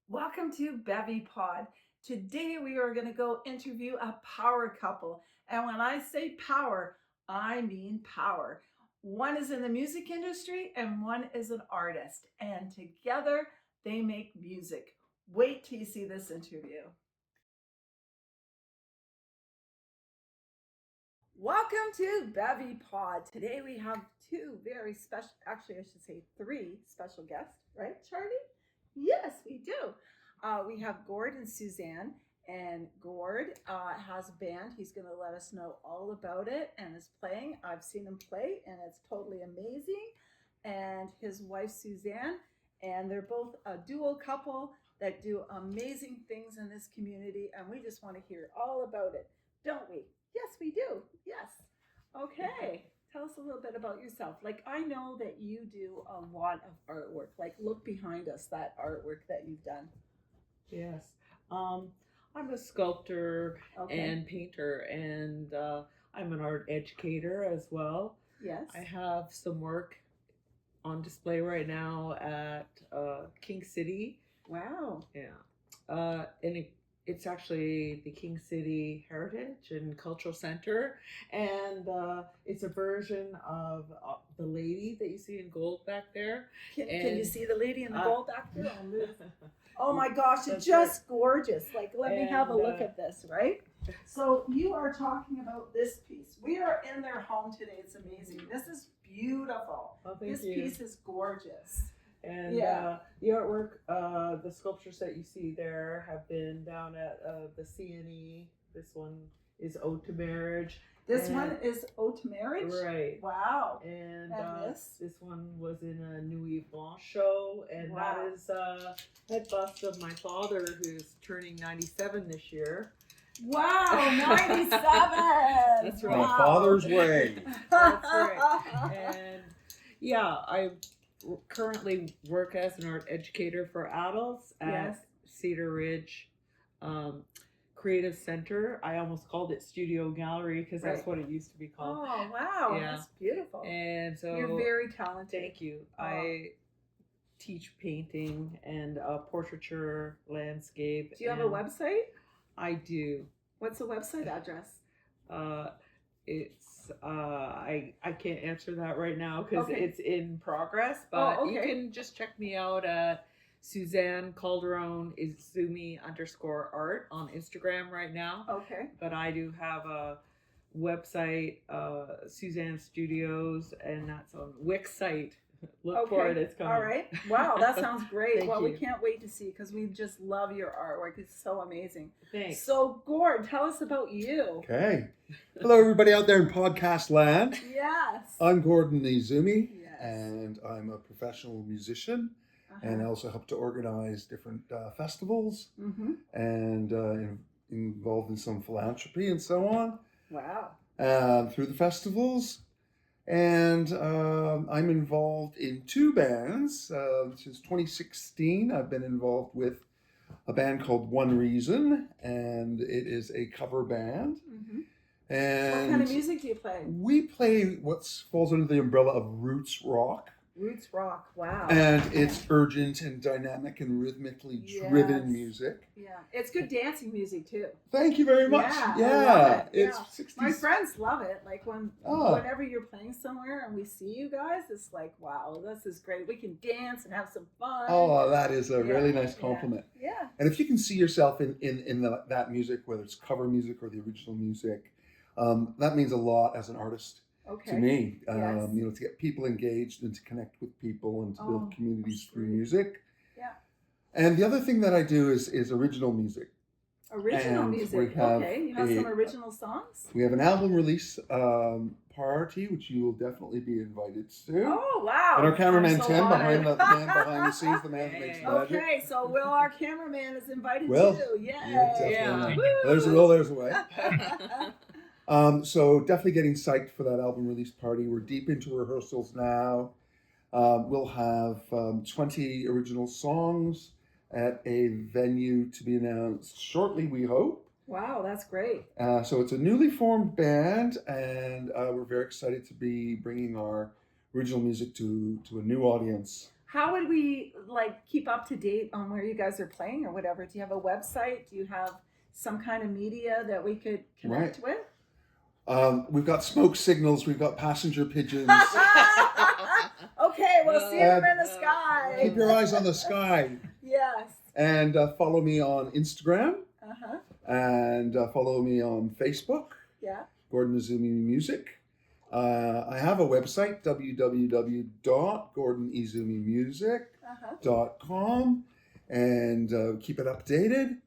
Welcome to Bevy Pod. Today we are going to go interview a power couple. And when I say power, I mean power. One is in the music industry and one is an artist. And together they make music. Wait till you see this interview. Welcome to Bevy Pod. Today we have two very special, actually, I should say three special guests, right, Charlie? Yes, we do. We have Gord and Suzanne, and Gord has a band. He's going to let us know all about it and is playing. I've seen him play, and it's totally amazing. And his wife, Suzanne, and they're both a dual couple that do amazing things in this community, and we just want to hear all about it, don't we? Yes, we do. Yes. Okay. Tell us a little bit about yourself. Like, I know that you do a lot of artwork. Like, look behind us, that artwork that you've done. Yes. Um, I'm a sculptor Okay. and painter, and I'm an art educator as well. Yes. I have some work on display right now at King City. Wow. Yeah. It's actually the King City Heritage and Cultural Center, and it's a version of the lady that you see in gold back there. Can you see the lady in the gold back there? I'll move. Oh Oh my gosh, it's just gorgeous. Like, let me have a look at this, right? So you are talking about this piece. We are in their home today. It's amazing. This is beautiful. Oh, thank This you. piece is gorgeous. And Yeah. the artwork, the sculptures that you see there have been down at the CNE. This one is Ode to Marriage. This one is Ode to Marriage? Right. Wow. And this one was in a Nuit Blanche show. And Wow. that is a head bust of my father, who's turning 97 this year. Wow, 97! That's right. Wow. My father's way. That's right. And yeah, I currently work as an art educator for adults at Yes. Cedar Ridge Creative Center. I almost called it Studio Gallery because that's what it used to be called. Oh, wow. Yeah. That's beautiful. And so You're very talented. thank you. Oh. I teach painting and portraiture, landscape. Do you have a website? I do. What's the website address? It's I can't answer that right now because Okay. it's in progress. But okay. you can just check me out at Suzanne Caldone Izumi _art on Instagram right now. Okay. But I do have a website, Suzanne Studios, and that's on Wix site. Look for it. It's coming. All right. Wow, that sounds great. Thank Well, we you. can't wait to see because we just love your artwork. It's so amazing. Thanks. So, Gord, tell us about you. Okay. Hello, everybody out there in podcast land. Yes. I'm Gordon Izumi, Yes. and I'm a professional musician, Uh-huh. and I also help to organize different festivals Mm-hmm. and involved in some philanthropy and so on Wow. through the festivals. And I'm involved in two bands. Since 2016, I've been involved with a band called One Reason, and it is a cover band. Mm-hmm. And What kind of music do you play? we play what falls under the umbrella of roots rock. Roots rock. Wow. And it's urgent and dynamic and rhythmically driven Yes. music. Yeah. It's good dancing music too. Thank you very much. Yeah, I Yeah, love it. it's Yeah. 60s. My friends love it. Like Oh. whenever you're playing somewhere and we see you guys, it's like, wow, this is great. We can dance and have some fun. Oh, that is a really Yeah, nice compliment. Yeah. And if you can see yourself in that music, whether it's cover music or the original music, that means a lot as an artist Okay. to me. Yes. You know, to get people engaged and to connect with people and to build Oh, communities that's through great. music. Yeah. And the other thing that I do is original music. Original And music. we have Okay. You have some original songs? We have an album release party, which you will definitely be invited to. Oh, wow. And our cameraman I'm so Tim, honored. the man behind the scenes, the man that makes magic. Okay, so Will, our cameraman, is invited Will, too. Yay. definitely. Woo. There's a will, there's a way. So definitely getting psyched for that album release party. We're deep into rehearsals now. We'll have 20 original songs at a venue to be announced shortly, we hope. Wow, that's great. So it's a newly formed band, and we're very excited to be bringing our original music to a new audience. How would we like keep up to date on where you guys are playing or whatever? Do you have a website? Do you have some kind of media that we could connect with? We've got smoke signals. We've got passenger pigeons. Okay, we'll see them in the sky. Keep your eyes on the sky. Yes. And follow me on Instagram. Uh-huh. And follow me on Facebook. Yeah. Gordon Izumi Music. I have a website, www.gordonizumimusic.com, and keep it updated.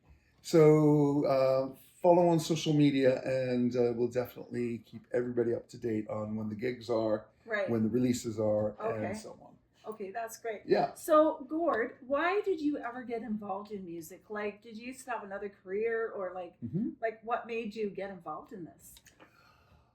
So follow on social media, and we'll definitely keep everybody up to date on when the gigs are, Right. when the releases are, Okay. and so on. Okay, that's great. Yeah. So, Gord, why did you ever get involved in music? Like, did you used to have another career, or like what made you get involved in this?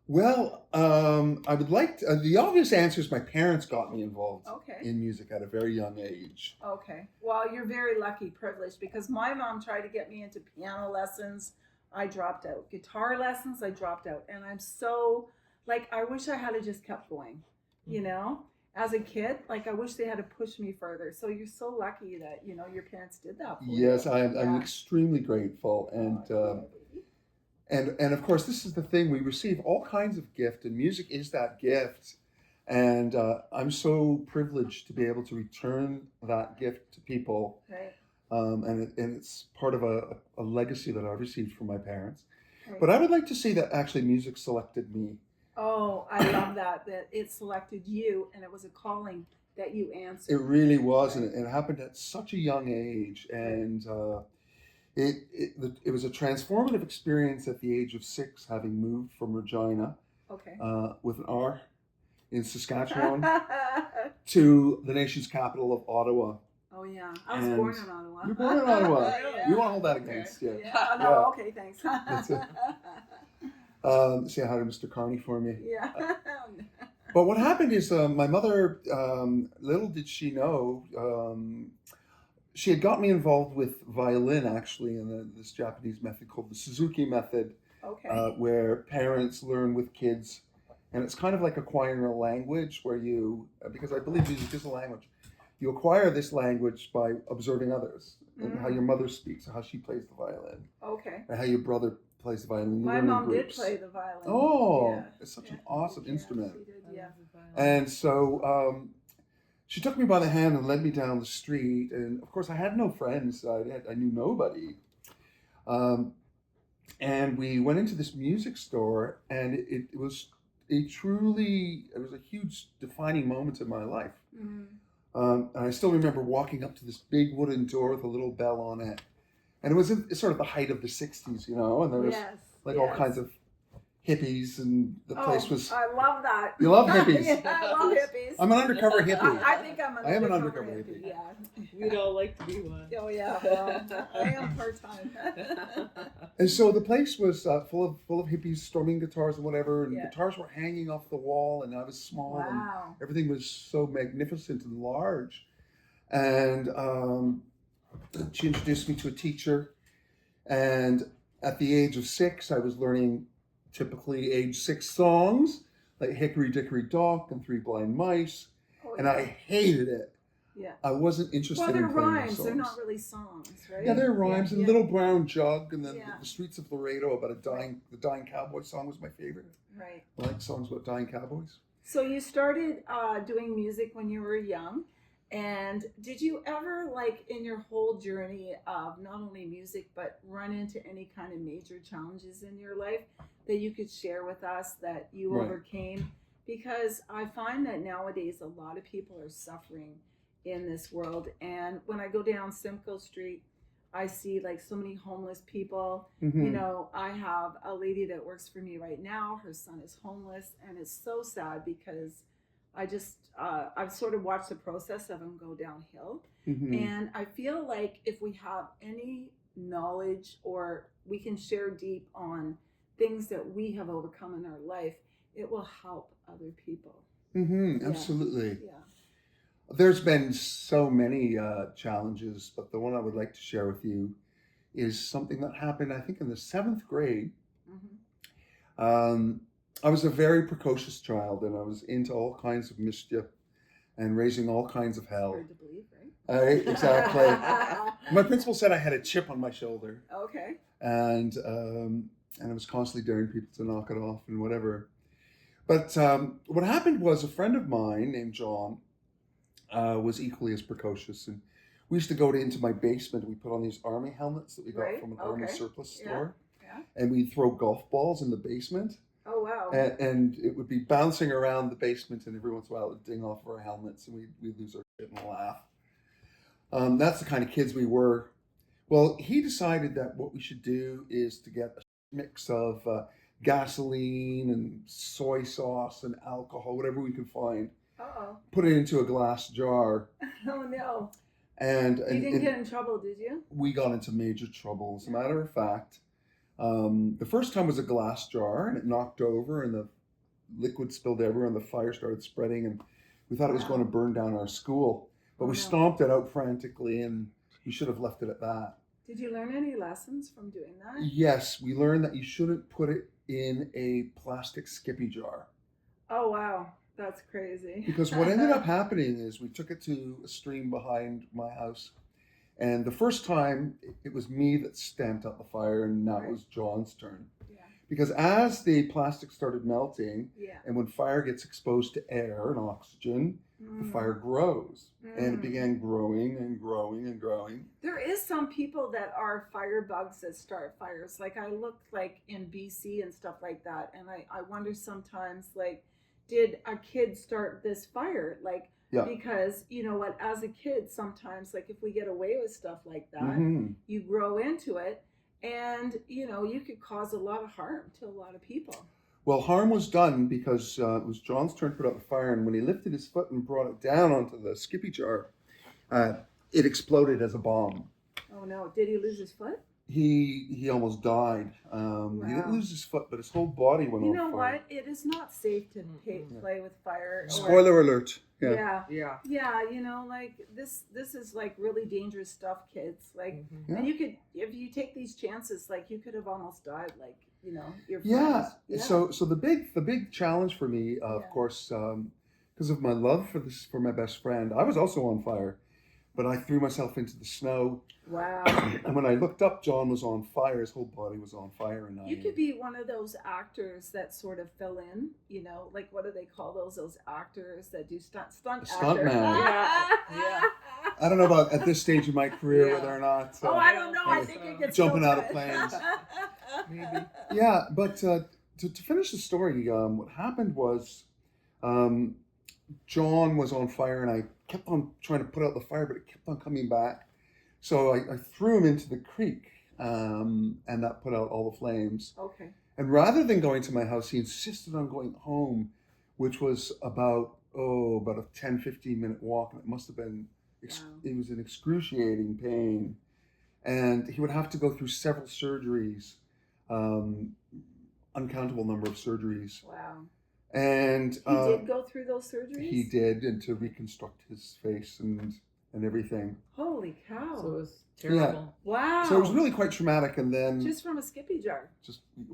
Well, I would like to, the obvious answer is my parents got me involved Okay. in music at a very young age. Okay. Well, you're very lucky, privileged, because my mom tried to get me into piano lessons. I dropped out. Guitar lessons, I dropped out. And I'm so, like, I wish I had just kept going, you know? As a kid, like, I wish they had to push me further. So you're so lucky that, you know, your parents did that for you. Yes, I'm extremely grateful. And of course, this is the thing, we receive all kinds of gift, and music is that gift. And I'm so privileged to be able to return that gift to people. Right. And it's part of a legacy that I've received from my parents. Right. But I would like to say that actually music selected me. Oh, I love that it selected you, and it was a calling that you answered. It really was, and it happened at such a young age. And it was a transformative experience at the age of 6, having moved from Regina, Okay. with an R, in Saskatchewan, to the nation's capital of Ottawa. Oh yeah, I was born in Ottawa. You're born in Ottawa. Yeah. We won't hold that against you. Yeah. No. Yeah. Okay. Thanks. That's it. Say hi to Mr. Carney for me. Yeah. But what happened is my mother, little did she know, she had got me involved with violin, actually, in this Japanese method called the Suzuki method, Okay. where parents learn with kids. And it's kind of like acquiring a language where you, because I believe music is a language, you acquire this language by observing others, and how your mother speaks, how she plays the violin, Okay. and how your brother plays the violin. You My learn in mom did groups. play the violin. Oh, Yeah. it's such an awesome instrument. She did, yeah. And so she took me by the hand and led me down the street. And of course, I had no friends. I knew nobody. And we went into this music store, and it was a huge defining moment in my life. Mm. And I still remember walking up to this big wooden door with a little bell on it. And it was sort of the height of the 60s, you know, and there was all kinds of hippies, and the place was... I love that. You love hippies? Yeah, I love hippies. I'm an undercover hippie. I think I'm I am an undercover undercover hippie. Yeah. We'd all like to be one. Oh yeah. Well, I am part-time. And so the place was full of hippies strumming guitars and whatever, and Yeah. guitars were hanging off the wall, and I was small, Wow. and everything was so magnificent and large. And she introduced me to a teacher, and at the age of 6, I was learning typically age 6 songs, like Hickory Dickory Dock and Three Blind Mice, and I hated it. Yeah. I wasn't interested Well, they're in playing rhymes. songs. They're not really songs, right? Yeah, they're rhymes, and Little Brown Jug, and then Yeah. the Streets of Laredo about the dying cowboy song was my favorite. Right. I like songs about dying cowboys. So you started doing music when you were young, and did you ever, like, in your whole journey of not only music but run into any kind of major challenges in your life that you could share with us that you Right. overcame? Because I find that nowadays a lot of people are suffering in this world, and when I go down Simcoe Street, I see like so many homeless people. Mm-hmm. You know, I have a lady that works for me right now. Her son is homeless, and it's so sad because I've sort of watched the process of him go downhill. Mm-hmm. And I feel like if we have any knowledge, or we can share deep on things that we have overcome in our life, it will help other people. Mm-hmm. Yeah. Absolutely. Yeah. There's been so many challenges, but the one I would like to share with you is something that happened, I think, in the 7th grade. Mm-hmm. I was a very precocious child, and I was into all kinds of mischief. and raising all kinds of hell. Hard to believe, right? Exactly. My principal said I had a chip on my shoulder, Okay. and I was constantly daring people to knock it off and whatever. But what happened was a friend of mine named John was equally as precocious, and we used to go into my basement and we put on these army helmets that we got Right, from an army okay. surplus Yeah. store, Yeah. and we'd throw golf balls in the basement, Oh, wow. and it would be bouncing around the basement, and every once in a while it would ding off our helmets, and we'd lose our shit and laugh. That's the kind of kids we were. Well, he decided that what we should do is to get a mix of gasoline and soy sauce and alcohol, whatever we could find, Uh-oh. put it into a glass jar, Oh, no. and You didn't get in trouble, did you? we got into major trouble. As a matter of fact, the first time was a glass jar, and it knocked over, and the liquid spilled everywhere, and the fire started spreading, and we thought it was Wow. going to burn down our school. But Oh, we no. stomped it out frantically, and we should have left it at that. Did you learn any lessons from doing that? Yes, we learned that you shouldn't put it in a plastic Skippy jar. Oh, wow. That's crazy. Because what ended up happening is we took it to a stream behind my house. And the first time, it was me that stamped out the fire, and now it was John's turn. Yeah. Because as the plastic started melting, Yeah. and when fire gets exposed to air and oxygen, the fire grows. And it began growing and growing and growing. There is some people that are firebugs that start fires. Like I looked like in BC and stuff like that. And I wonder sometimes, like, did a kid start this fire? Like, Yeah. because you know what, as a kid, sometimes, like if we get away with stuff like that, Mhm. you grow into it, and you know, you could cause a lot of harm to a lot of people. Well, harm was done because it was John's turn to put out the fire, and when he lifted his foot and brought it down onto the Skippy jar, it exploded as a bomb. Oh no, did he lose his foot? He almost died. He didn't Wow. lose his foot, but his whole body went You on know fire. what? It is not safe to play with fire. Or, Spoiler alert. Yeah. yeah. Yeah. Yeah, you know, like this is like really dangerous stuff, kids. Like, Yeah. and you could, if you take these chances, like you could have almost died, like, you know, your Yeah. friends. So the big challenge for me, of Yeah. course, because of my love for my best friend, I was also on fire, but I threw myself into the snow. Wow. And when I looked up, John was on fire. His whole body was on fire, and You could be one of those actors that sort of fill in, you know, like what do they call those actors that do stunt Stuntman. actor. Yeah. I don't know about at this stage of my career Yeah. whether or not. Oh, I don't know. I think it gets Jumping so out of good. planes. Maybe. Yeah, but to finish the story, what happened was John was on fire, and I kept on trying to put out the fire, but it kept on coming back. So I threw him into the creek, and that put out all the flames. Okay. And rather than going to my house, he insisted on going home, which was about a 10, 15-minute walk, and it must have been, Wow. it was an excruciating pain. And he would have to go through several surgeries, uncountable number of surgeries. Wow. And He did go through those surgeries? he did, and to reconstruct his face and everything. Holy cow. So it was terrible. Wow. So it was really quite traumatic. And then Just from a Skippy jar.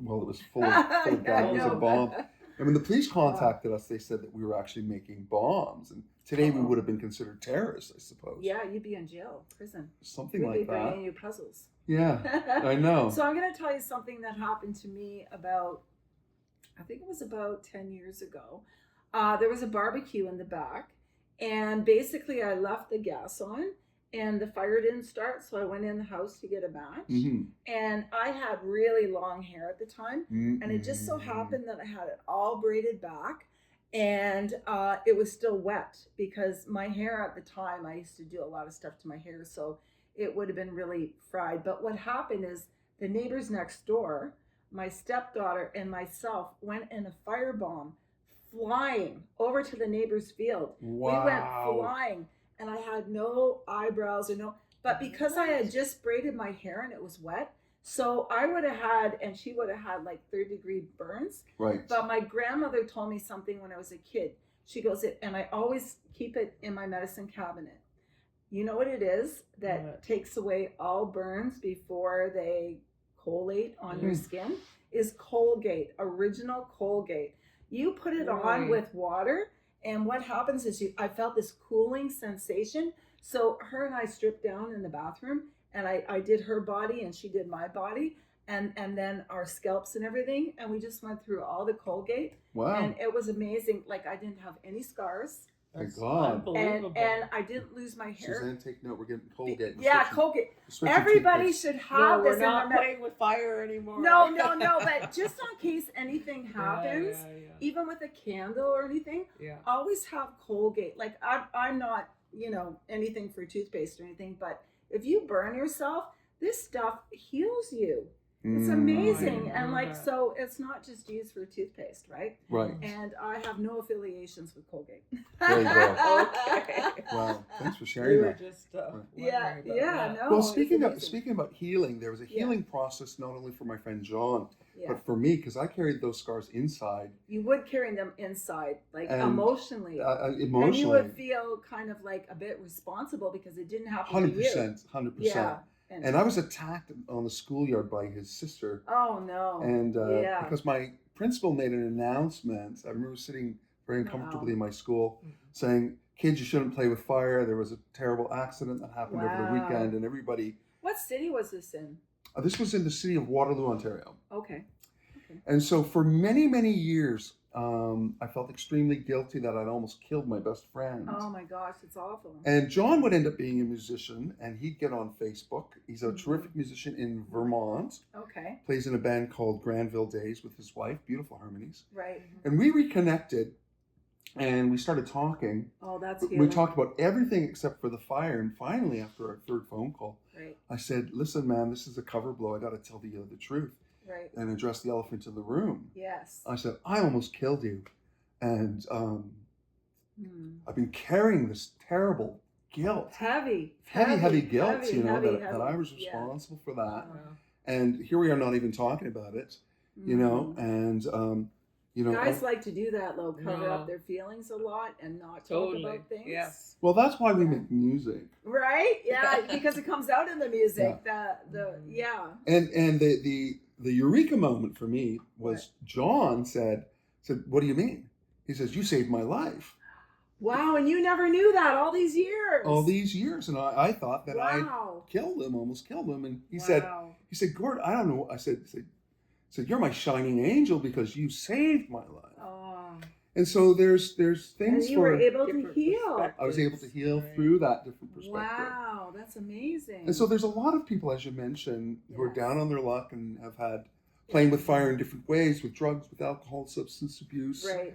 well, it was full of Yeah, I gas. It was a know. bomb. And when the police contacted us, they said that we were actually making bombs. And today we would have been considered terrorists, I suppose. Yeah, you'd be in jail, prison. Something We'd be like that. bringing you puzzles. Yeah, I know. So I'm going to tell you something that happened to me about, I think it was about 10 years ago. There was a barbecue in the back, and basically I left the gas on, and the fire didn't start, so I went in the house to get a match. Mm-hmm. And I had really long hair at the time, and it just so happened that I had it all braided back, and it was still wet because my hair at the time, I used to do a lot of stuff to my hair, so it would have been really fried. But what happened is the neighbors next door, my stepdaughter and myself, went in a firebomb flying over to the neighbor's field. Wow. We went flying, and I had no eyebrows or no, but because I had just braided my hair and it was wet, so I would have had, and she would have had like 3rd-degree burns. Right. But my grandmother told me something when I was a kid. She goes, and I always keep it in my medicine cabinet. You know what it is that takes away all burns before they collate on your skin? Is Colgate, original Colgate. You put it on with water, And what happens is I felt this cooling sensation. So her and I stripped down in the bathroom, and I did her body and she did my body, and then our scalps and everything, and we just went through all the Colgate. Wow. And it was amazing. Like, I didn't have any scars. Thank God. Unbelievable. And I didn't lose my hair. Suzanne, take note. We're getting Colgate. Yeah, Switching- Colgate. switching Everybody toothpaste. should No, have we're this in not their playing with fire anymore. No, but just in case anything happens, Yeah. even with a candle or anything, Yeah. always have Colgate. Like, I'm not, anything for toothpaste or anything, but if you burn yourself, this stuff heals you. It's amazing. I And know like, that. so it's not just used for toothpaste, right? Right. And I have no affiliations with Colgate. There you go. Okay. Wow. Thanks for We sharing were that. just Yeah, wondering about yeah, that. no. Well, it's speaking amazing. about healing, there was a Yeah. healing process not only for my friend John, Yeah. but for me, because I carried those scars inside, You would carry them inside, like And, emotionally. And you emotionally. would feel kind of like a bit responsible because it didn't happen to 100%, you. 100%. Yeah. And I was attacked on the schoolyard by his sister, Oh no. and Yeah. because my principal made an announcement. I remember sitting very uncomfortably in my school, Mhm. saying, "Kids, you shouldn't play with fire. There was a terrible accident that happened over the Wow. weekend," and everybody. What city was this in? This was in the city of Waterloo, Ontario. Okay. And so for many, many years, I felt extremely guilty that I'd almost killed my best friend. Oh my gosh, it's awful. And John would end up being a musician, and he'd get on Facebook. He's a Mhm. terrific musician in Vermont, Okay. plays in a band called Granville Days with his wife, beautiful harmonies. Right. And we reconnected, and we started talking. Oh, that's We healing. talked about everything except for the fire. And finally, after our third phone call, Right. I said, "Listen, man, this is a cover blow. I got to tell you the truth Right. and address the elephant in the room." Yes. I said, "I almost killed you. And Hmm. I've been carrying this terrible guilt, Heavy heavy guilt, heavy, you know, heavy, that I was yeah. responsible for that. Wow. And here we are not even talking about it, you know, and, Guys like to do that, though, cover No. up their feelings a lot and not Totally. talk about things. Yes. well, that's why we Yeah. make music. Right? Yeah, because it comes out in the music. Mhm. And the eureka moment for me was What? John said, "What do you mean?" He says, "You saved my life Wow, and you never knew that all these years. all these years." And I thought that I Wow. killed him, almost killed him. And he Wow. said, "Gord, I don't know." I said, "You're my shining angel because you saved my life." Oh. And so there's And things you were for able to Different heal. I was able to heal Right. through that different perspective. Wow, that's amazing. And so there's a lot of people, as you mentioned, who are Yes. down on their luck and have had playing with fire in different ways, with drugs, with alcohol, substance abuse, Right.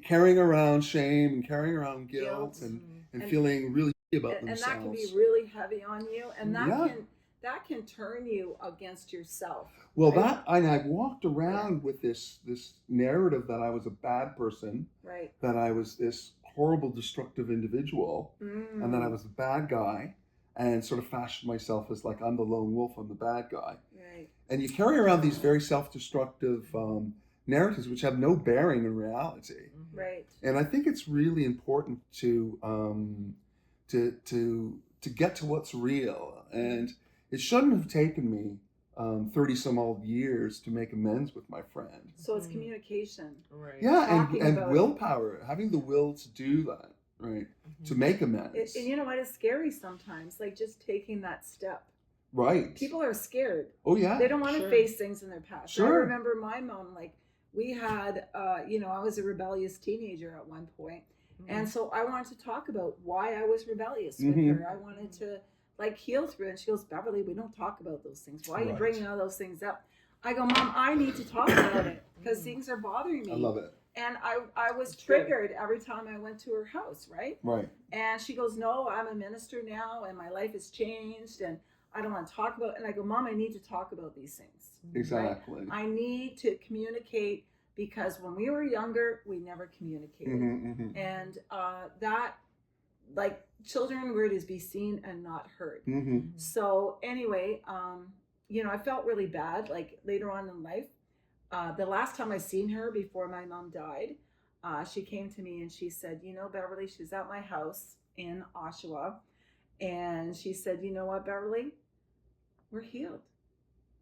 carrying around shame and carrying around guilt, Guilt. and And- feeling really about And that themselves. can be really heavy on you, and Yeah. that can turn you against yourself. Well, right? I walked around with this narrative that I was a bad person, Right. that I was this horrible, destructive individual, and that I was the bad guy, and sort of fashioned myself as like, I'm the lone wolf, I'm the bad guy. Right. And you carry around these very self-destructive narratives which have no bearing in reality. Mhm. Right. And I think it's really important to get to what's real. And it shouldn't have taken me 30 some odd years to make amends with my friend. So it's Mhm. communication. Right. Yeah, Talking and about it. willpower, having the will to do that, right? To Mhm. make amends. And you know what? It's scary sometimes, like just taking that step. Right. People are scared. Oh yeah. They don't want to Sure. face things in their past. I Sure. remember my mom, like, we had, I was a rebellious teenager at one point. And so I wanted to talk about why I was rebellious with Mhm. her. I wanted to like heal through it. And she goes, "Beverly, we don't talk about those things. Why are you Right. bringing all those things up?" I go, "Mom, I need to talk about it because Mhm. things are bothering me." I love it. And I was That's good. triggered every time I went to her house, right? Right. And she goes, "No, I'm a minister now and my life has changed and I don't want to talk about it." And I go, "Mom, I need to talk about these things. Exactly. I need to communicate because when we were younger, we never communicated." Mhm, And that, like, children were to be seen and not heard. mhm. So anyway, I felt really bad. Like later on in life, the last time I seen her before my mom died, she came to me and she said, "Beverly," she's at my house in Oshawa, and she said, "You know what, Beverly? We're healed.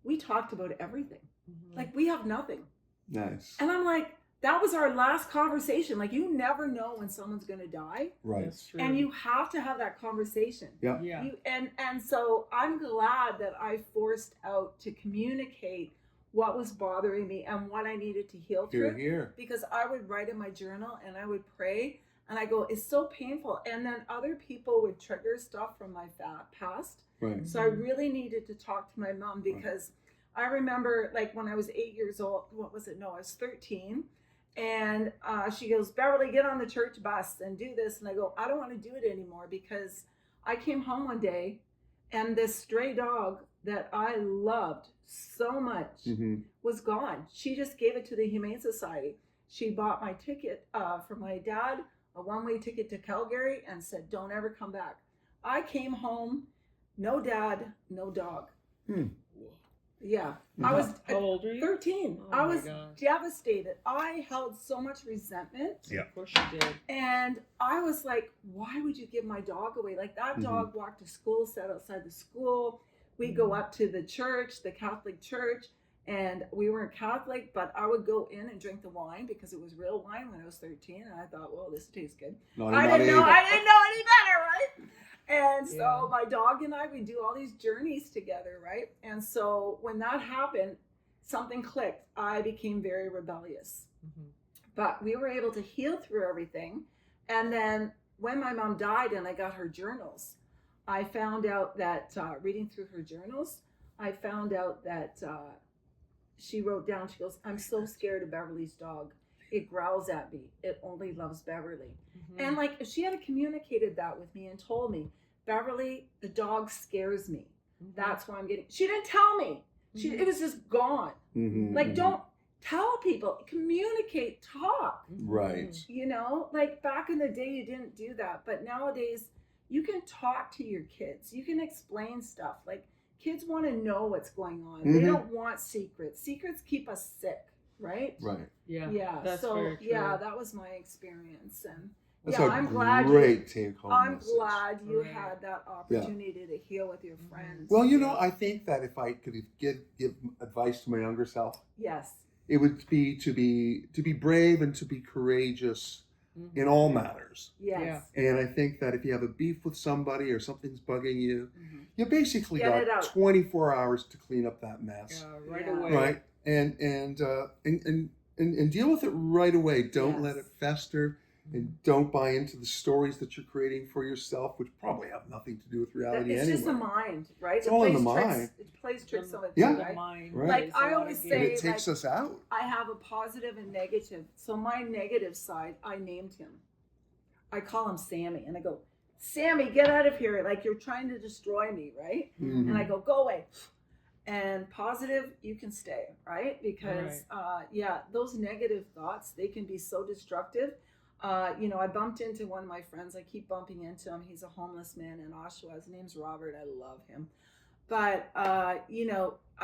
We talked about everything. Mhm. Like we have nothing." Nice. And I'm like, that was our last conversation. Like, you never know when someone's going to die. Right. That's true. And you have to have that conversation. Yeah. Yeah. And so I'm glad that I forced out to communicate what was bothering me and what I needed to heal Here, through. here. Because I would write in my journal and I would pray and I go, it's so painful. And then other people would trigger stuff from my past. Right. So I really needed to talk to my mom because I remember, like, when I was 8 years old, what was it? No, I was 13. And she goes, Beverly, get on the church bus and do this. And I go, I don't want to do it anymore because I came home one day and this stray dog that I loved so much was gone. She just gave it to the Humane Society. She bought my ticket for my dad, a one-way ticket to Calgary, and said, don't ever come back. I came home, no dad, no dog. Yeah. I was How old are you? 13. Oh I my was gosh. devastated. I held so much resentment. Yeah. Of course you did. And I was like, why would you give my dog away? Like, that dog walked to school, sat outside the school. We'd go up to the church, the Catholic church, and we weren't Catholic, but I would go in and drink the wine because it was real wine when I was 13. And I thought, well, this tastes good. I didn't know any better, right? And so my dog and I, we do all these journeys together, right? And so when that happened, something clicked. I became very rebellious. But we were able to heal through everything. And then when my mom died and I got her journals, I found out that reading through her journals, I found out that she wrote down, she goes, I'm so scared of Beverly's dog. It growls at me. It only loves Beverly. And like, if she had communicated that with me and told me, Beverly, the dog scares me. That's why I'm getting, she didn't tell me. It was just gone. Like, don't tell people, communicate, talk. Right. You know, like back in the day, you didn't do that. But nowadays, you can talk to your kids. You can explain stuff. Like, kids want to know what's going on. They don't want secrets. Secrets keep us sick, right? Right. Yeah. That's So very true. yeah, that was my experience. And That's yeah, a I'm glad great take-home I'm message. glad you Right. had that opportunity to heal with your friends. Well, you know, I think that if I could give advice to my younger self, Yes. it would be to be brave and to be courageous in all matters. Yes. And I think that if you have a beef with somebody or something's bugging you, you basically Get it got out. 24 hours to clean up that mess, Right Yeah. away. right? And deal with it right away. Don't let Yes. it fester, and don't buy into the stories that you're creating for yourself, which probably have nothing to do with reality It's anyway. just the mind, right? It's all in the mind. It plays tricks on the Yeah. right? Mind. Right. Like, There's a I lot always of And say, it takes us out. I have a positive and negative. So my negative side, I named him. I call him Sammy. And I go, Sammy, get out of here. Like, you're trying to destroy me, right? And I go away. And positive, you can stay, right? Because, those negative thoughts, they can be so destructive. I bumped into one of my friends. I keep bumping into him. He's a homeless man in Oshawa. His name's Robert. I love him. But, I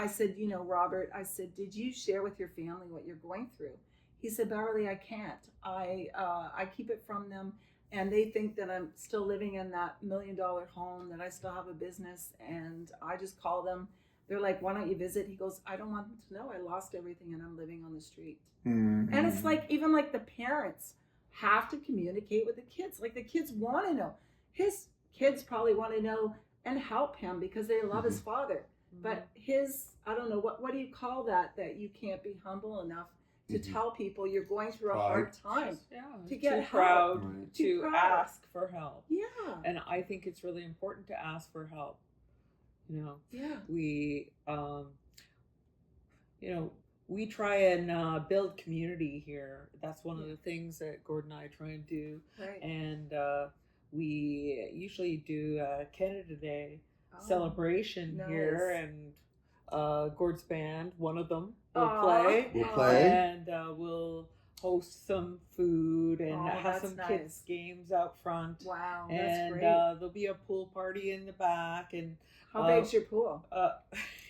said, Robert, I said, did you share with your family what you're going through? He said, Beverly, I can't. I keep it from them. And they think that I'm still living in that $1 million home, that I still have a business. And I just call them. They're like, why don't you visit? He goes, I don't want them to know I lost everything and I'm living on the street. And it's like, even like the parents have to communicate with the kids. Like, the kids want to know. His kids probably want to know and help him because they love his father. But I don't know, what do you call that you can't be humble enough to tell people you're going through a hard time. To get too help. proud Right. to Too proud. ask for help. Yeah. And I think it's really important to ask for help. Yeah. We we try and build community here. That's one of the things that Gordon and I try and do. Right. And we usually do Canada Day Oh. celebration nice. here, and Gord's band, one of them, will Aw. play. We'll play. And we'll host some food and Oh, have that's some nice. kids games out front. Wow, that's And great. there'll be a pool party in the back. And How big's your pool? Want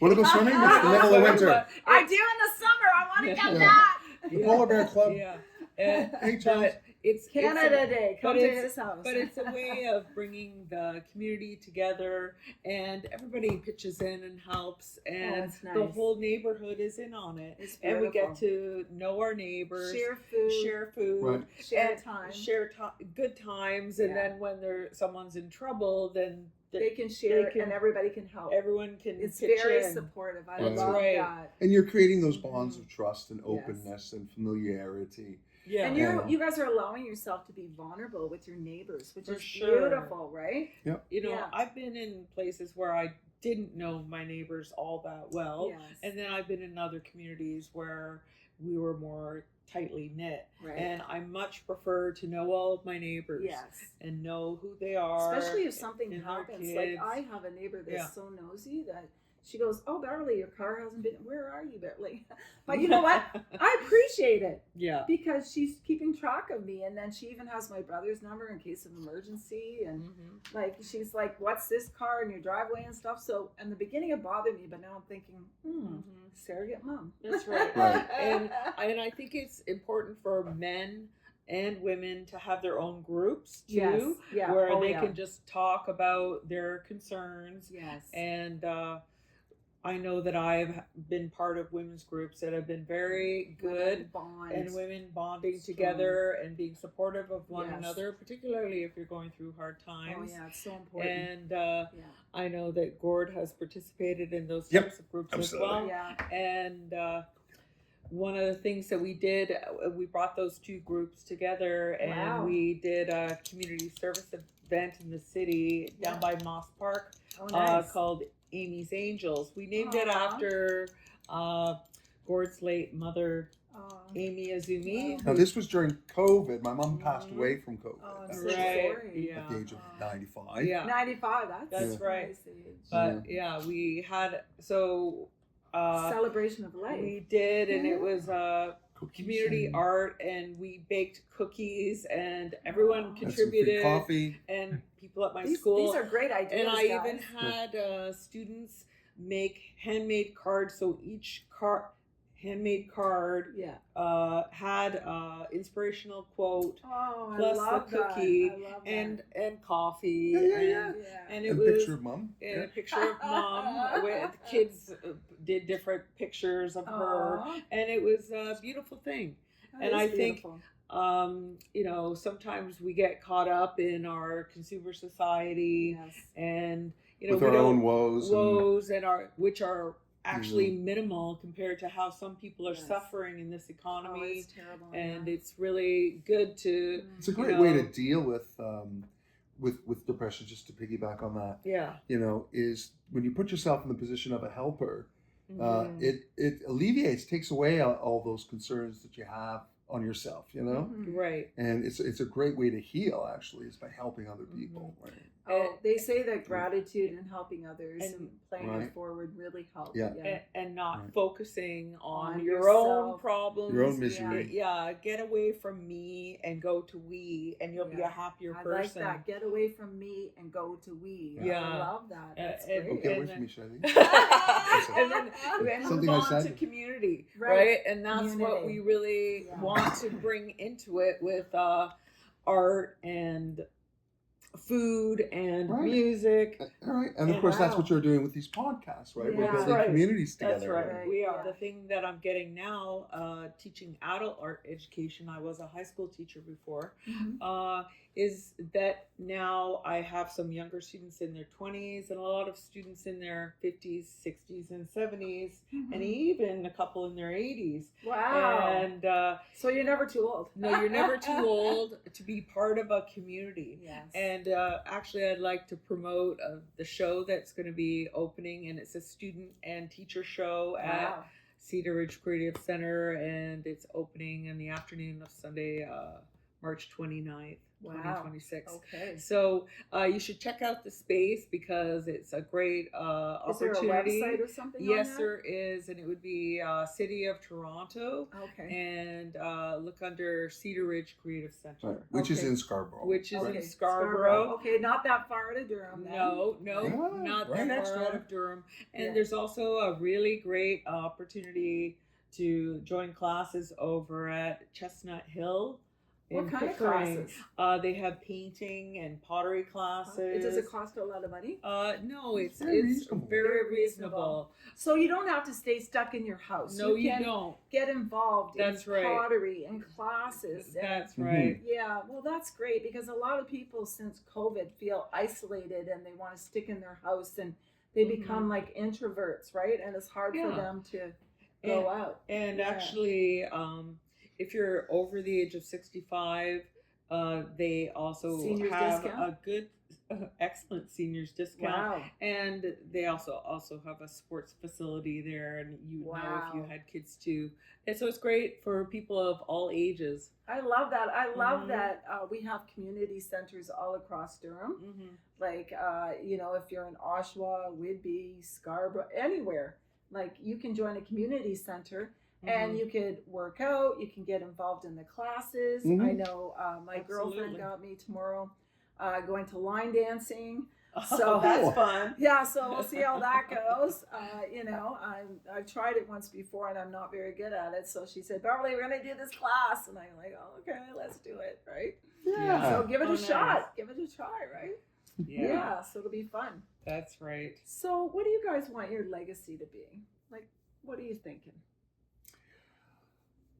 to go swimming? It's the middle of winter. I do in the summer. I want to get Yeah. that. The Polar Bear Club. Yeah. Hey, But Charles. it's Canada Day. Come but to it's- his house. But it's a way of bringing the community together, and everybody pitches in and helps, and it's the nice. whole neighborhood is in on it. It's And we get beautiful. to know our neighbors, share food, share food, Right. share and time. share good times, and Yeah. then when someone's in trouble, then They can share, they can- and everybody can help. everyone can It's pitch very in. supportive. I That's love right. that. And you're creating those Mm-hmm. bonds of trust and Yes. openness and familiarity. Yeah. And Yeah. you guys are allowing yourself to be vulnerable with your neighbors, which For is sure. beautiful, right? You know, Yeah. I've been in places where I didn't know my neighbors all that well. Yes. And then I've been in other communities where we were more tightly knit. right. And I much prefer to know all of my neighbors Yes. and know who they are. Especially if something and their happens. Like kids. I have a neighbor that's Yeah. so nosy that she goes, "Oh, Beverly, your car hasn't been. Where are you, Beverly?" But you know what? I appreciate it Yeah. because she's keeping track of me, and then she even has my brother's number in case of emergency, and Mm-hmm. like she's like, "What's this car in your driveway and stuff?" So in the beginning it bothered me, but now I'm thinking, surrogate mom. That's right. Right. And I think it's important for men and women to have their own groups too, Yes. Yeah. where Oh, they yeah. can just talk about their concerns. Yes. And I know that I've been part of women's groups that have been very good, Bond. and women bonding Strong. together and being supportive of one Yes. another, particularly if you're going through hard Oh times. yeah, it's so important. And yeah. I know that Gord has participated in those Yep, types of groups absolutely. as well. Yeah. And one of the things that we did, we brought those two groups together, and Wow. we did a community service event in the city down Yeah. by Moss Park Oh, nice. called Amy's Angels. We named it Aw. after Gord's late mother, Oh, Amy Izumi. Wow. Now, this was during COVID. My mom passed Mhm. away from COVID Oh, I'm at so the sorry. Yeah. age of Aw. 95. Yeah. 95. That's a right. nice age. But yeah, we had Celebration of life. we did, and it was Cookies community and- art, and we baked cookies, and everyone Aw. had some free contributed, coffee. and people at my these school. are great ideas. and I guys. even had students make handmade cards. So each handmade card Yeah. had inspirational quote Oh, plus I love the cookie that. I love and coffee Yeah, yeah, and yeah. that. Yeah. and it And was picture of mom. and a Yeah. picture of mom with the kids did different pictures of her, Aw, and it was a beautiful thing. that and is I think beautiful. You know, sometimes we get caught up in our consumer society, Yes. and you know, With we our don't own woes. and our which are actually minimal compared to how some people are Yes. suffering in this Oh, economy, it's terrible. and yeah. it's really good to It's a you great way to know, deal with depression. Just to piggyback on that, yeah. is when you put yourself in the position of a helper, Mhm. it alleviates, takes away all those concerns that you have on yourself. Mhm. Right. And it's a great way to heal. Actually, is by helping other people. Right? Oh, they say that gratitude and helping others and, And- playing Right. it forward really help. Yeah. And not Right. focusing on On your own yourself. problems, Your own misery. Yeah, get away from me and go to we, and you'll be Yeah. a happier I person. like that. Get away from me and go to we. Yeah. I love that. That's and- great. Get away And from me, Shelley. and then move Something I on said. to community, Right. right? And that's what Community. we really Yeah. want to bring into it with art and food and Right. music. All right, and of And course that's wow. what you're doing with these podcasts, right? Yeah. We're That's building right. communities That's together. right. Right, We are. yeah. The thing that I'm getting now, teaching adult art education, I was a high school teacher before, Mhm. is that now I have some younger students in their 20s and a lot of students in their 50s, 60s, and 70s, and Mhm. even a couple in their 80s. Wow. And So you're never too old. no, you're never too old to be part of a community. Yes. And actually, I'd like to promote the show that's going to be opening, and it's a student and teacher show at wow. Cedar Ridge Creative Center, and it's opening in the afternoon of Sunday, March 29th, Wow. 2026. Okay. So you should check out the space because it's a great Is there a opportunity. website or something? Yes, on that? there is, and it would be City of Toronto, Okay. and look under Cedar Ridge Creative Center, Right, which is Okay. in Scarborough. which is Okay. in Scarborough. Okay, not that far out of Durham. Then. No, Yeah, not right that next far out door. of Durham. And Yeah. there's also a really great opportunity to join classes over at Chestnut Hill in What kind of Pickering. classes? They have painting and pottery classes. Does it cost a lot of money? No, It's it's very it's reasonable. very Very reasonable. reasonable. So you don't have to stay stuck in your house. No, you can don't. get involved That's in right. pottery and classes. And, That's right. yeah, well, that's great because a lot of people since COVID feel isolated and they want to stick in their house and they become like introverts, right? And it's hard for Yeah. them to go out. And Yeah. actually, if you're over the age of 65, they also Seniors have discount? a good, excellent seniors discount. Wow. And they also have a sports facility there, and you know if you Wow. had kids too. And so it's great for people of all ages. I love that. I love Mhm. that we have community centers all across Durham. Mm-hmm. Like, you know, if you're in Oshawa, Whitby, Scarborough, anywhere, like you can join a community center and you could work out. You can get involved in the classes. I know my girlfriend Absolutely. got me tomorrow going to line dancing. So So that's fun. yeah, so we'll see how that goes. You know, I've tried it once before and I'm not very good at it. So she said, Beverly, we're gonna do this class, and I'm like, oh, okay, let's do it, right? Yeah. So give it Oh, a nice. shot. Give it a try, right? Yeah, So it'll be fun. that's right. So what do you guys want your legacy to be? Like, what are you thinking?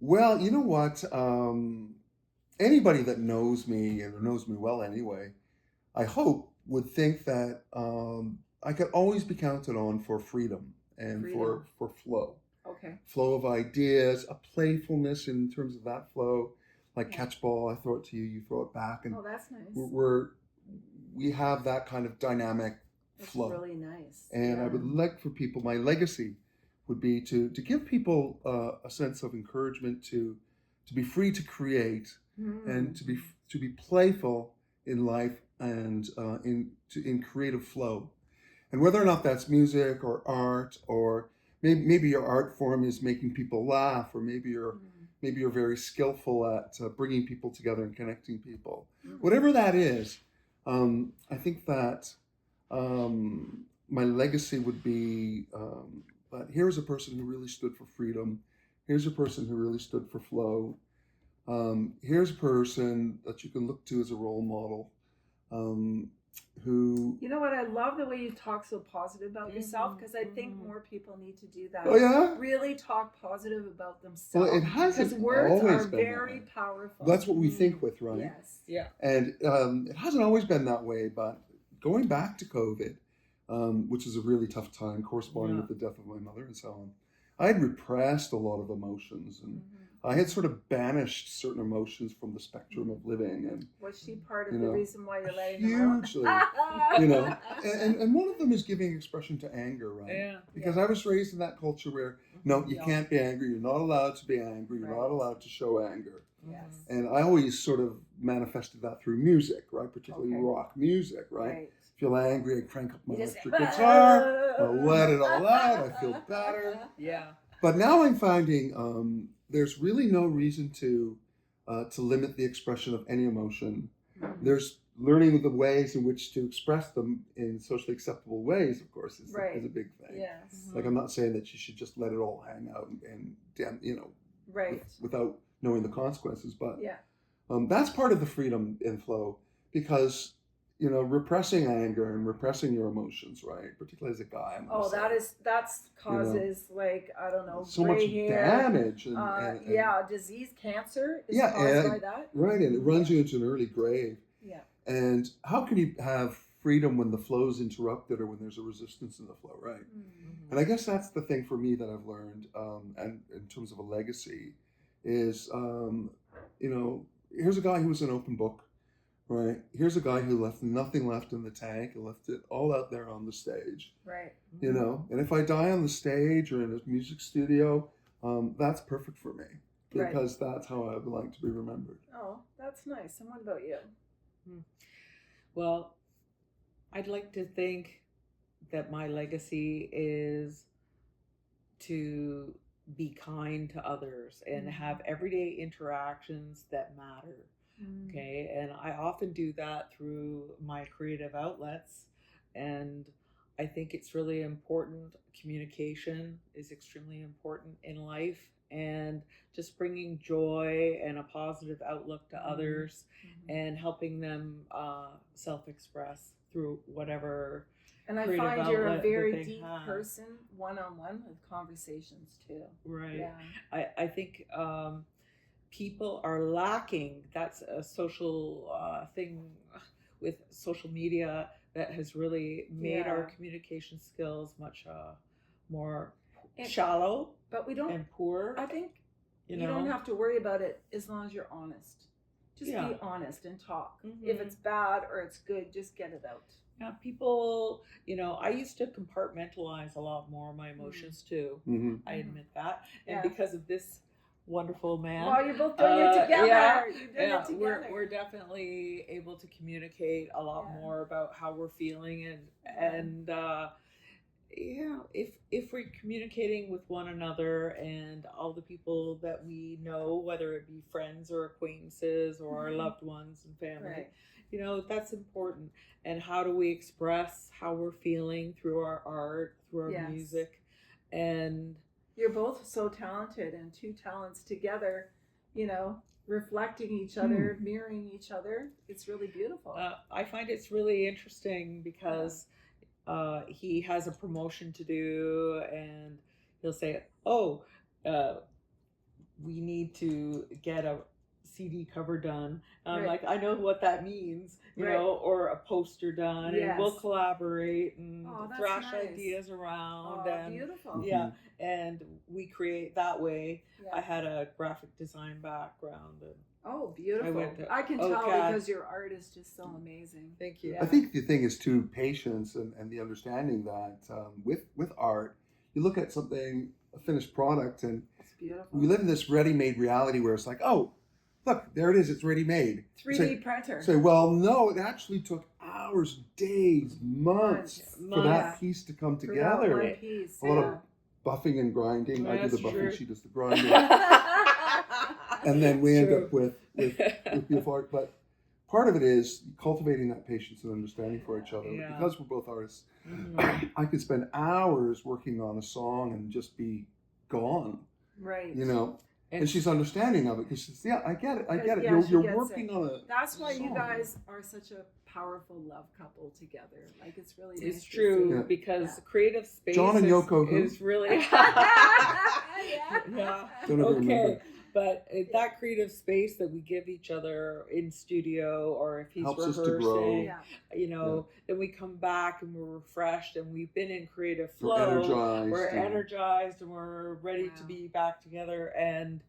Well, you know what? Anybody that knows me or knows me well anyway, I hope would think that I could always be counted on for freedom and Freedom. for flow. Okay. Flow of ideas, a playfulness in terms of that flow. Like Yeah. catch ball, I throw it to you, you throw it back, and Oh, that's nice. we have that kind of dynamic That's flow. really nice. And I would like for people, my legacy would be to give people a sense of encouragement to be free to create and to be playful in life and in creative flow. And whether or not that's music or art, or maybe your art form is making people laugh, or maybe you're very skillful at bringing people together and connecting people. Whatever that is, I think that my legacy would be that here's a person who really stood for freedom. Here's a person who really stood for flow. Here's a person that you can look to as a role model. Who? You know what? I love the way you talk so positive about yourself, because I think more people need to do that. Oh yeah. Really talk positive about themselves. Well, it hasn't because words always are been that very way. powerful. That's what we think with, right? Yes. Yeah. And it hasn't always been that way, but going back to COVID, which is a really tough time, corresponding with the death of my mother and so on, I had repressed a lot of emotions, and I had sort of banished certain emotions from the spectrum of living. And was she part of you the know, reason why you're letting them hugely, out? you know, and one of them is giving expression to anger, right? Yeah. Because I was raised in that culture where no, you can't be angry. You're not allowed to be angry. You're not allowed to show anger. Yes. And I always sort of manifested that through music, right? Particularly Okay. rock music, right? Feel angry, I crank up my You just electric say, guitar, I let it all out, I feel better. Yeah. But now I'm finding there's really no reason to limit the expression of any emotion. There's learning the ways in which to express them in socially acceptable ways, of course, is a big thing. Yes. Like, I'm not saying that you should just let it all hang out and you know, Right. without knowing the consequences. But Yeah. that's part of the freedom in flow, because you know, repressing anger and repressing your emotions, right? Particularly as a guy. Oh, that's causes like, I don't know, so gray much hair, damage and disease, cancer is caused by that. Right, and it runs you into an early grave. Yeah. And how can you have freedom when the flow is interrupted or when there's a resistance in the flow, right? And I guess that's the thing for me that I've learned, and in terms of a legacy, is you know, here's a guy who was an open book. Right. Here's a guy who left nothing left in the tank and left it all out there on the stage. Right. You know, and if I die on the stage or in a music studio, that's perfect for me, because that's how I would like to be remembered. Oh, that's nice. And what about you? Well, I'd like to think that my legacy is to be kind to others and have everyday interactions that matter. Okay, and I often do that through my creative outlets, and I think it's really important. Communication is extremely important in life, and just bringing joy and a positive outlook to others, and helping them self-express through whatever. And I creative find you're a outlet that very they deep have. person, one-on-one with conversations too. Right. Yeah. I think people are lacking. That's a social thing with social media that has really made our communication skills much more shallow But we don't. and poor. I think you you know, don't have to worry about it as long as you're honest. Just Yeah. be honest and talk. Mhm. If it's bad or it's good, just get it out. Yeah, people, I used to compartmentalize a lot more of my emotions too. Mhm. I admit that. And Yeah. because of this wonderful man. Well, you're both doing it together. Yeah, You're doing it together. we're definitely able to communicate a lot Yeah. more about how we're feeling, and if we're communicating with one another and all the people that we know, whether it be friends or acquaintances or our loved ones and family, Right. that's important. And how do we express how we're feeling through our art, through our Yes. music, and You're both so talented, and two talents together, reflecting each other, mirroring each other. It's really beautiful. I find it's really interesting because he has a promotion to do, and he'll say, "Oh, we need to get a CD cover done." And I'm Right. like, I know what that means, Right. or a poster done, and we'll Yes. collaborate and Oh, that's thrash nice. ideas around, Oh, and beautiful. yeah, and we create that way. Yeah. I had a graphic design background, and Oh, beautiful. went to I can tell OCAD. because your art is just so amazing. thank you. Yeah. I think the thing is too patience and the understanding that with art, you look at something, a finished product, and It's beautiful. we live in this ready-made reality where it's like, oh, look, there it is, it's ready-made. 3D printer. Say, well, no, it actually took hours, days, months for that Months. piece to come For that together. one piece. A lot of buffing and grinding. I do the That's buffing, true. she does the grinding. Yeah. And then we end True. up with beautiful art. But part of it is cultivating that patience and understanding for each other. Yeah. Because we're both artists, Mhm. I could spend hours working on a song and just be gone, Right. And she's understanding of it because she's, I get it. Yeah, she You're gets working it. on a That's why you song. guys are such a powerful love couple together. Like, it's really nice It's to true, see. Yeah. because creative space John and Yoko who? is really Yeah. Don't ever okay. remember. But that creative space that we give each other in studio, or if he's Helps us to grow. rehearsing, Yeah. then we come back and we're refreshed and we've been in creative We're flow. energized. We're and- energized and we're ready to Wow. be back together. And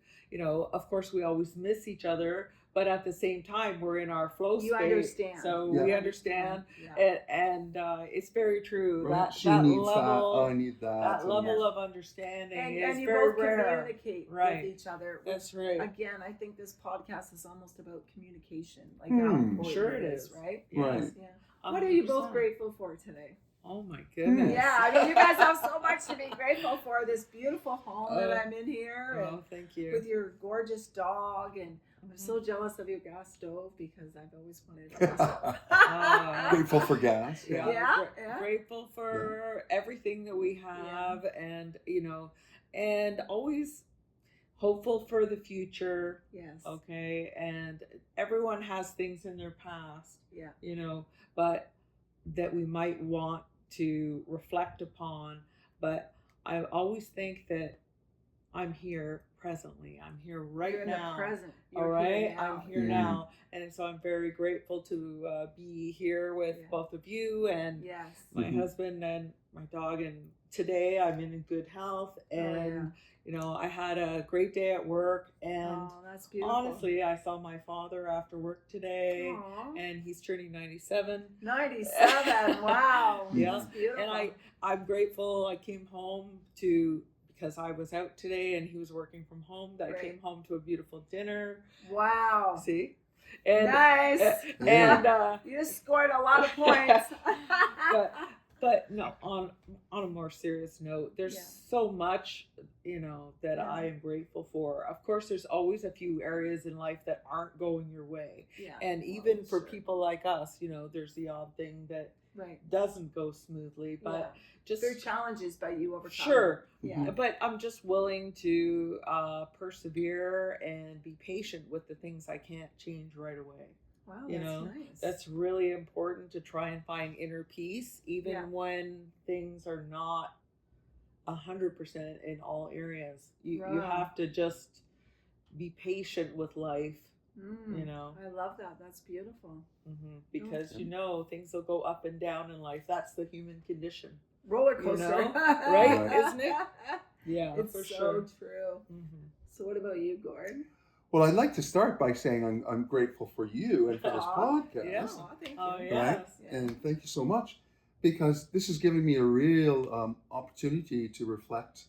of course, we always miss each other, but at the same time, we're in our flow You state. understand. So Yeah. we understand, Yeah. and it's very true. Right? That She that needs level, that. I need that. that and- level of understanding is And you very both rare. communicate Right. with each other. That's right. Again, I think this podcast is almost about communication. Like, Hmm. how important Sure it it is, is. right? Right. Yes. Yeah. What are you both 100%. grateful for today? Oh my goodness. Yeah, I mean, you guys have so much to be grateful for. This beautiful home that I'm in here, Oh, and thank you. with your gorgeous dog, and I'm Mhm. so jealous of your gas stove because I've always wanted a gas stove. Grateful for gas. Yeah, Yeah, yeah. Grateful for everything that we have, and and always hopeful for the future. Yes. Okay, and everyone has things in their past, Yeah. but that we might want to reflect upon. But I always think that I'm here presently. I'm here right You're in now. the present. All You're right, here now. I'm here Mhm. now, and so I'm very grateful to be here with Yeah. both of you and Yes. my Mhm. husband and my dog. And today I'm in good health, and I had a great day at work. And Oh, that's beautiful. honestly, I saw my father after work today, Aw. and he's turning 97. 97. Wow. Yeah. That's beautiful. And I'm grateful. I came home because I was out today and he was working from home. That I Right. came home to a beautiful dinner. Wow. See, and Nice. and You just scored a lot of points. but no. On a more serious note, there's Yeah. so much that Yeah. I am grateful for. Of course, there's always a few areas in life that aren't going your way, Yeah. and even for sure. people like us, there's the odd thing that Right. doesn't go smoothly, but just There are challenges, but you overcome. sure. Yeah. But I'm just willing to persevere and be patient with the things I can't change right away. Wow, You that's know, nice. that's really important to try and find inner peace, even Yeah. when things are not 100% in all areas. You Right. have to just be patient with life. You know, I love that. That's beautiful. because you know things will go up and down in life. That's the human condition. Roller coaster, You know? Right? Right. Isn't it? Yeah, It's for so sure. true. So, what about you, Gord? Well, I'd like to start by saying I'm grateful for you and for this podcast. Yeah. Oh, thank you. Oh, Right? yes. Yeah. And thank you so much, because this has given me a real opportunity to reflect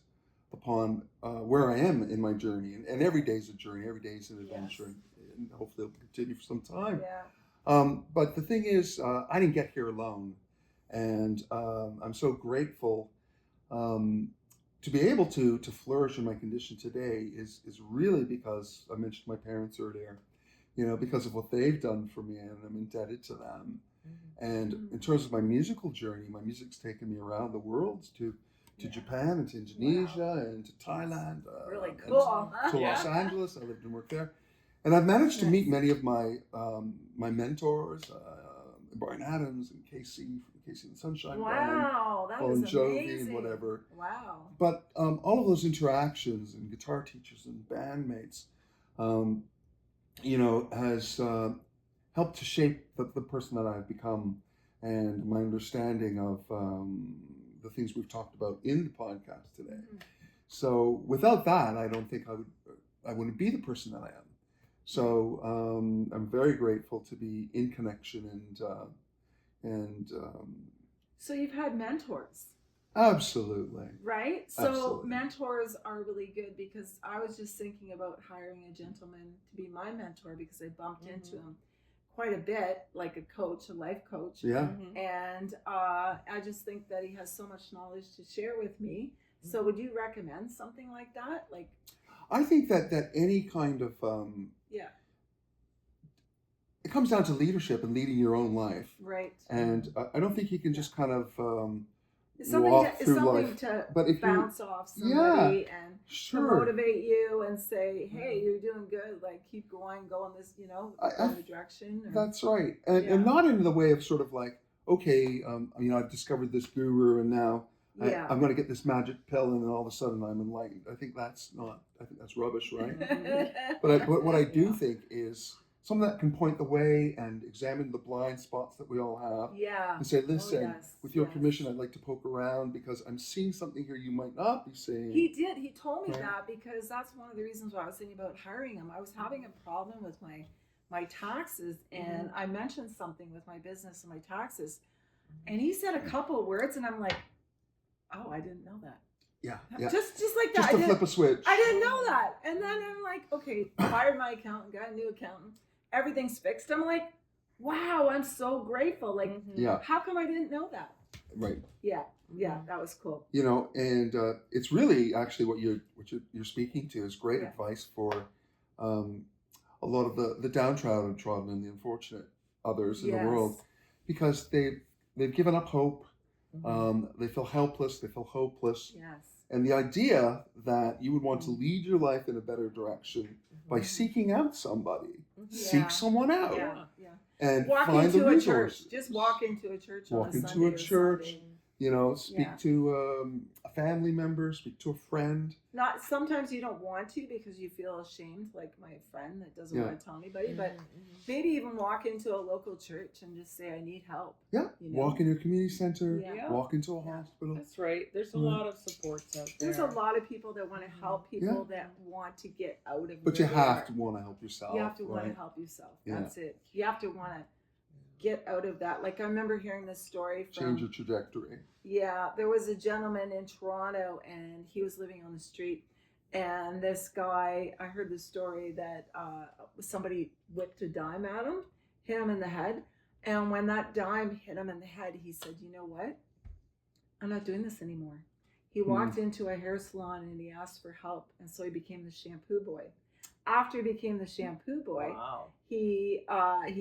upon where I am in my journey. And every day is a journey, every day is an adventure, and hopefully it'll continue for some time. Yeah. But the thing is, I didn't get here alone. And I'm so grateful to be able to flourish in my condition today is really because I mentioned my parents earlier, you know, because of what they've done for me, and I'm indebted to them. And in terms of my musical journey, my music's taken me around the world to Japan and to Indonesia and to Thailand. Really and cool. to Los Angeles. I lived and worked there. And I've managed to meet many of my my mentors, Brian Adams and Casey and the Sunshine Band, Wow, that Bon was Jovi amazing. and whatever. Wow. But all of those interactions and guitar teachers and bandmates, you know, has helped to shape the person that I've become, and my understanding of the things we've talked about in the podcast today. So without that, I don't think I wouldn't be the person that I am. So I'm very grateful to be in connection and So you've had mentors, absolutely. right? So Absolutely. mentors are really good, because I was just thinking about hiring a gentleman to be my mentor, because I bumped into him quite a bit, like a coach, a life coach. Yeah. And I just think that he has so much knowledge to share with me. So would you recommend something like that? Like, I think that any kind of it comes down to leadership and leading your own life. Right. And I don't think you can just kind of It's walk something through life. to But if bounce off somebody and to motivate you and say, hey, you're doing good, like keep going, go in this, go in the direction. Or, That's right. And not in the way of sort of like, okay, you know, I've discovered this guru and now I'm going to get this magic pill and then all of a sudden I'm enlightened. I think that's rubbish, right? But what I do think is someone that can point the way and examine the blind spots that we all have. Yeah. And say, listen, with your yes. permission, I'd like to poke around because I'm seeing something here you might not be seeing. He did. He told me that, because that's one of the reasons why I was thinking about hiring him. I was having a problem with my taxes, and I mentioned something with my business and my taxes, and he said a couple of words, and I'm like, oh, I didn't know that. Yeah. Just like that. Just to flip a switch. I didn't know that. And then I'm like, okay, fired my accountant, got a new accountant. Everything's fixed. I'm like, wow, I'm so grateful. Like, how come I didn't know that? Right. Yeah, that was cool. You know, and it's really actually what you're speaking to is great advice for a lot of the downtrodden and the unfortunate others in the world, because they've given up hope. They feel helpless. They feel hopeless. Yes. And the idea that you would want to lead your life in a better direction by seeking out somebody, seek someone out, and walk find into the a resources. church. Just walk into a church. Walk on a into Sunday a church. Sunday. You know, speak to a family member, speak to a friend. Not sometimes you don't want to because you feel ashamed, like my friend that doesn't want to tell anybody. But maybe even walk into a local church and just say, "I need help." Yeah, you know? Walk in your community center. Yeah. Walk into a hospital. That's right. There's a lot of supports out there. There's a lot of people that want to help people that want to get out of. But you have to want to help yourself. You have to want to help yourself. That's it. You have to want to get out of that. Like I remember hearing this story from change your trajectory. Yeah, there was a gentleman in Toronto, and he was living on the street. And this guy, I heard the story that somebody whipped a dime at him, hit him in the head. And when that dime hit him in the head, he said, "You know what? I'm not doing this anymore." He walked into a hair salon and he asked for help, and so he became the shampoo boy. after he became the shampoo boy, Wow. he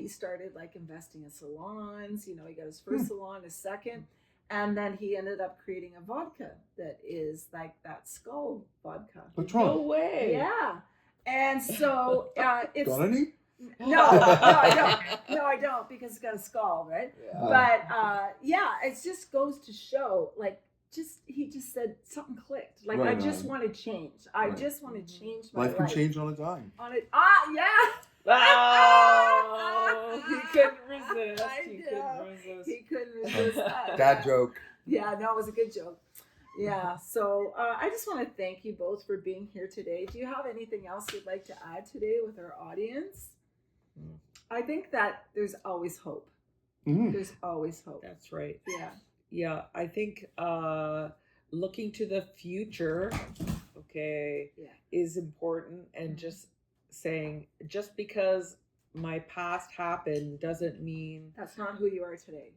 started like investing in salons. You know, he got his first salon, his second, and then he ended up creating a vodka that is like that skull vodka. Patron. No way. Yeah, and so it's Got any? no, I don't. No, I don't, because it's got a skull, right? Yeah. But yeah, it just goes to show, like, he just said something clicked. Like, Right I just on. want to change. I Right. just want to change my Life can change on a dime. On it. Yeah. Oh, he couldn't resist. I He know. couldn't resist. He couldn't resist that. Dad joke. Yeah, no, it was a good joke. Yeah, so I just want to thank you both for being here today. Do you have anything else you'd like to add today with our audience? I think that there's always hope. Mhm. There's always hope. That's right. Yeah. Yeah, I think looking to the future, okay, Yeah. is important, and just saying, just because my past happened doesn't mean That's not who you are today.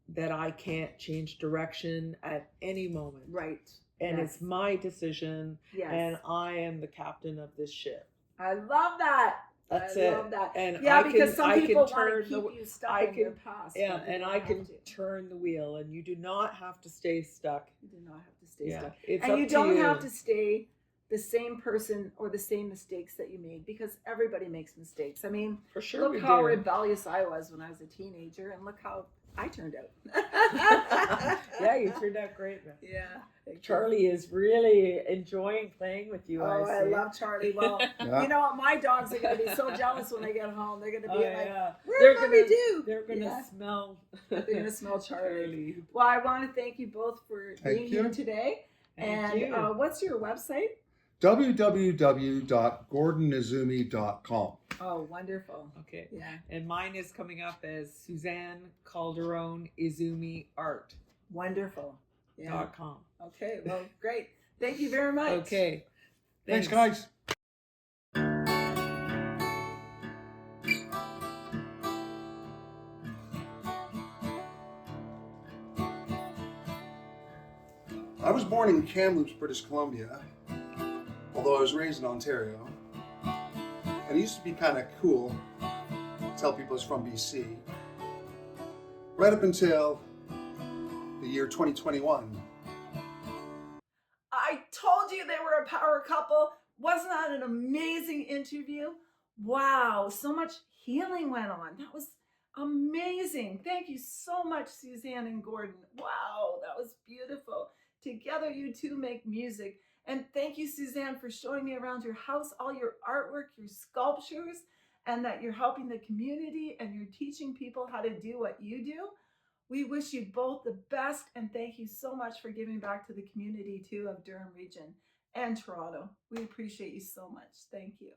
that I can't change direction at any moment. Right. And Yes. it's my decision, Yes. and I am the captain of this ship. I love that. That's I it. love that. And Yeah, I because can, some I people can want turn to keep the, you stuck I in your can- past. yeah, but you and don't I have can to. turn the wheel, and you do not have to stay stuck. You do not have to stay Yeah, stuck. it's And up you to don't you. have to stay the same person or the same mistakes that you made, because everybody makes mistakes. I mean, For sure, look we how do. rebellious I was when I was a teenager, and look how I turned out. Yeah, you turned out great, man. Yeah. thank you. Charlie is really enjoying playing with you. Oh, I see. love Charlie. Well, Yeah. you know what? My dogs are going to be so jealous when they get home. They're going to be Oh, like, yeah. "Where'd Mommy do?" They're gonna Yeah. smell. They're going to smell Charlie. Charlie. Well, I want to thank you both for Thank being you. here today. Thank And you. what's your website? www.gordonizumi.com. Oh, wonderful. Okay. Yeah, And mine is coming up as Suzanne Caldone Izumi Art. wonderful. Yeah. .com. Okay, well, great. Thank you very much. Okay. Thanks, guys. I was born in Kamloops, British Columbia, although I was raised in Ontario. And it used to be kind of cool to tell people I was from BC. Right up until the year 2021. I told you they were a power couple. Wasn't that an amazing interview? Wow, so much healing went on. That was amazing. Thank you so much, Suzanne and Gordon. Wow, that was beautiful. Together, you two make music. And thank you, Suzanne, for showing me around your house, all your artwork, your sculptures, and that you're helping the community and you're teaching people how to do what you do. We wish you both the best, and thank you so much for giving back to the community too of Durham Region and Toronto. We appreciate you so much. Thank you.